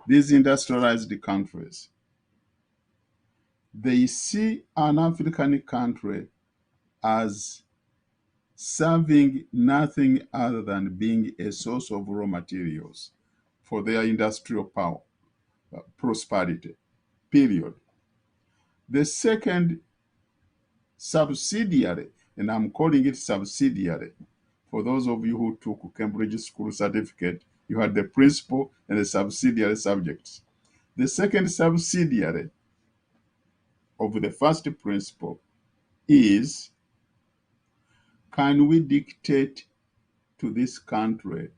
these industrialized countries, they see an African country as serving nothing other than being a source of raw materials for their industrial power, prosperity, period. The second subsidiary, and I'm calling it subsidiary, for those of you who took Cambridge School certificate, you had the principal and the subsidiary subjects. The second subsidiary of the first principle is, can we dictate to this country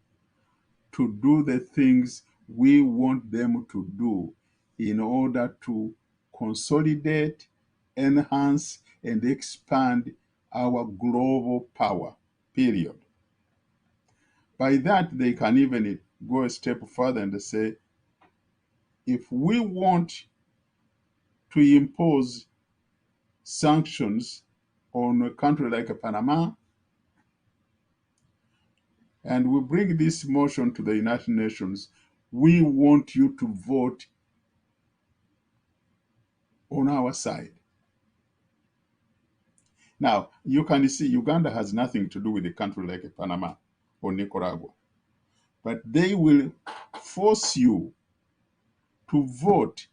to do the things we want them to do in order to consolidate, enhance, and expand our global power, period. By that, they can even go a step further and say, if we want to impose sanctions on a country like Panama, and we bring this motion to the United Nations, we want you to vote on our side. Now, you can see Uganda has nothing to do with a country like Panama or Nicaragua, but they will force you to vote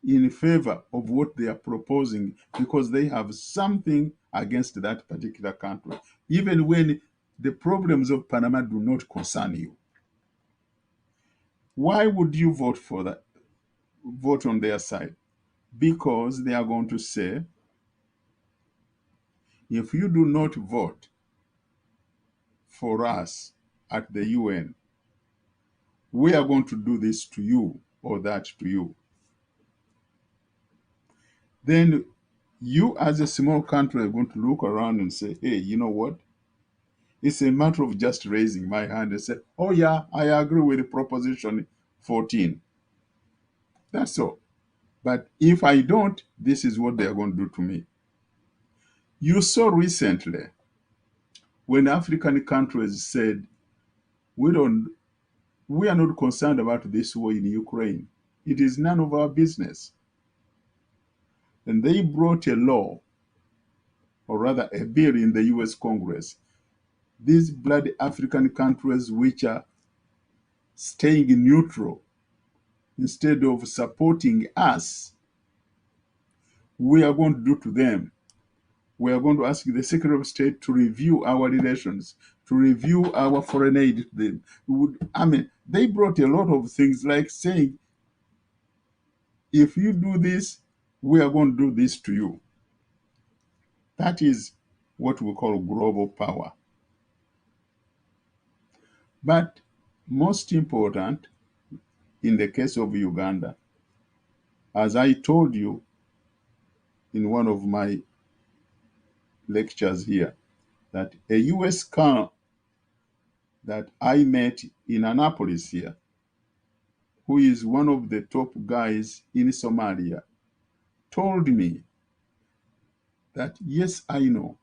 in favor of what they are proposing because they have something against that particular country, even when the problems of Panama do not concern you. Why would you vote for that? Vote on their side? Because they are going to say, if you do not vote for us at the UN, we are going to do this to you or that to you. Then you as a small country are going to look around and say, hey, you know what? It's a matter of just raising my hand and say, oh yeah, I agree with Proposition 14. That's all. But if I don't, this is what they are going to do to me. You saw recently when African countries said, we are not concerned about this war in Ukraine. It is none of our business. And they brought a law, or rather a bill in the US Congress. These bloody African countries which are staying neutral instead of supporting us, we are going to do to them. We are going to ask the Secretary of State to review our relations, to review our foreign aid to them. They brought a lot of things like saying, if you do this, we are going to do this to you. That is what we call global power. But most important, in the case of Uganda, as I told you in one of my lectures here, that a US colonel that I met in Annapolis here, who is one of the top guys in Somalia, told me that, yes, I know.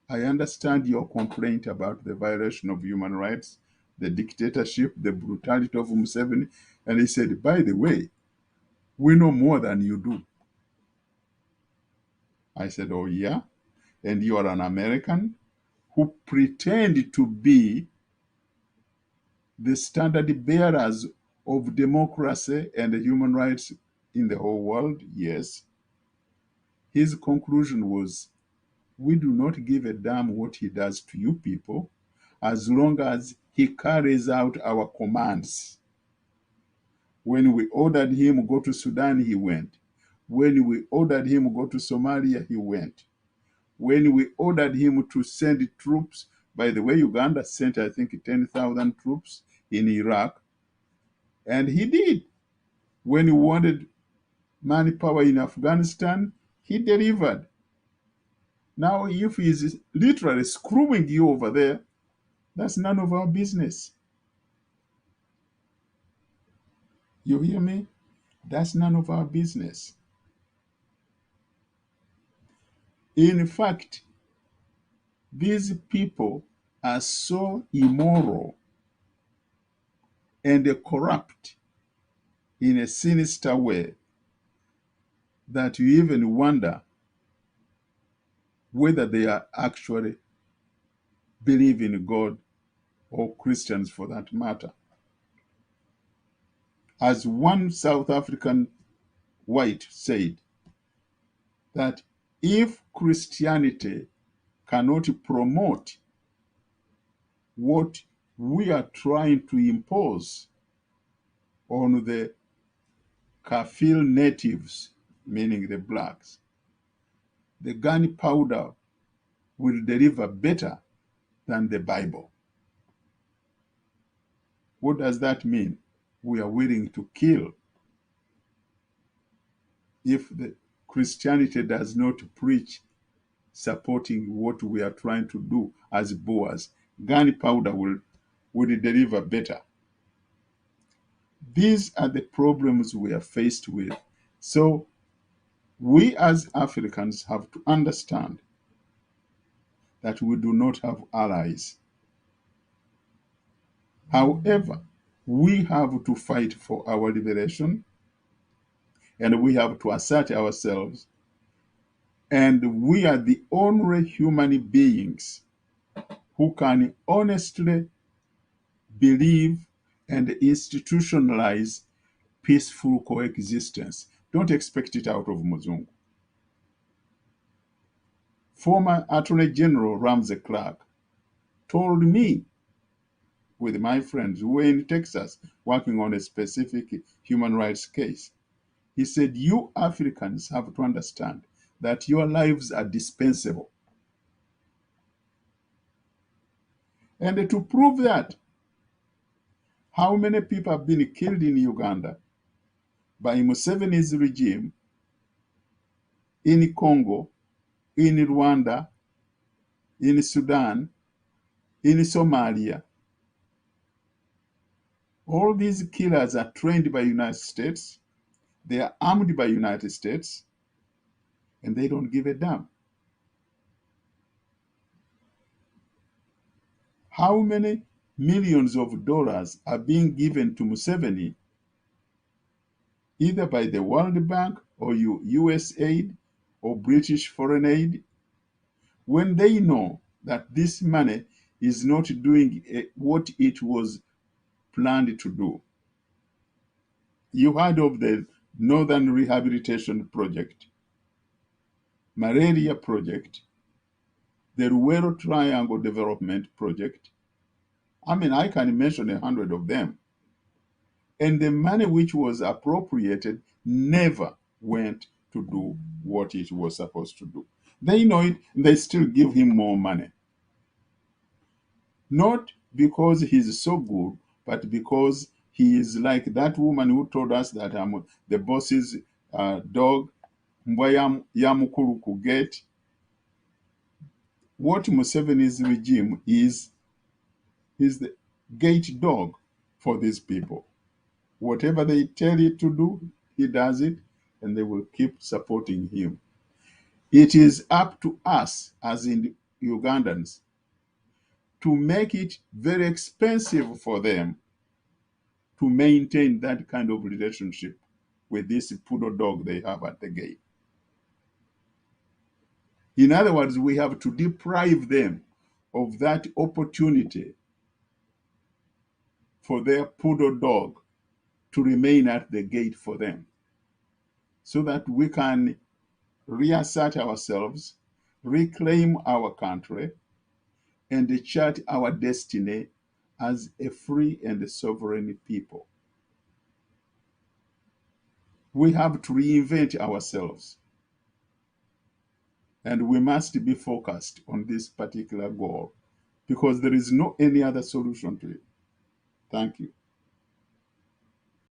I understand your complaint about the violation of human rights, the dictatorship, the brutality of Museveni. And he said, by the way, we know more than you do. I said, oh, yeah? And you are an American who pretend to be the standard bearers of democracy and human rights in the whole world? Yes. His conclusion was, we do not give a damn what he does to you people as long as he carries out our commands. When we ordered him go to Sudan, he went. When we ordered him go to Somalia, he went. When we ordered him to send troops, by the way, Uganda sent, I think, 10,000 troops in Iraq, and he did. When he wanted manpower in Afghanistan, he delivered. Now, if he's literally screwing you over there, that's none of our business. You hear me? That's none of our business. In fact, these people are so immoral and corrupt in a sinister way that you even wonder whether they are actually believe in God, or Christians for that matter. As one South African white said, that if Christianity cannot promote what we are trying to impose on the Kafir natives, meaning the blacks, the gunpowder will deliver better than the Bible. What does that mean? We are willing to kill if the Christianity does not preach supporting what we are trying to do as Boers. Gunpowder will deliver better. These are the problems we are faced with. So we as Africans have to understand that we do not have allies. However, we have to fight for our liberation, and we have to assert ourselves, and we are the only human beings who can honestly believe and institutionalize peaceful coexistence. Don't expect it out of Muzungu. Former Attorney General Ramsey Clark told me, with my friends who were in Texas working on a specific human rights case, he said, you Africans have to understand that your lives are dispensable. And to prove that, how many people have been killed in Uganda by Museveni's regime, in Congo, in Rwanda, in Sudan, in Somalia? All these killers are trained by United States, they are armed by United States, and they don't give a damn. How many millions of dollars are being given to Museveni, either by the World Bank or US aid or British foreign aid, when they know that this money is not doing what it was planned to do? You heard of the Northern Rehabilitation Project, Malaria Project, the Ruwero Triangle Development Project. I mean, I can mention 100 of them. And the money which was appropriated never went to do what it was supposed to do. They know it, and they still give him more money. Not because he's so good, but because he is like that woman who told us that the boss's dog, mbwa ya mukuru ku gate. What Museveni's regime is the gate dog for these people. Whatever they tell it to do, he does it, and they will keep supporting him. It is up to us, as in Ugandans, to make it very expensive for them to maintain that kind of relationship with this poodle dog they have at the gate. In other words, we have to deprive them of that opportunity for their poodle dog to remain at the gate for them, so that we can reassert ourselves, reclaim our country, and chart our destiny as a free and sovereign people. We have to reinvent ourselves, and we must be focused on this particular goal, because there is no any other solution to it. Thank you.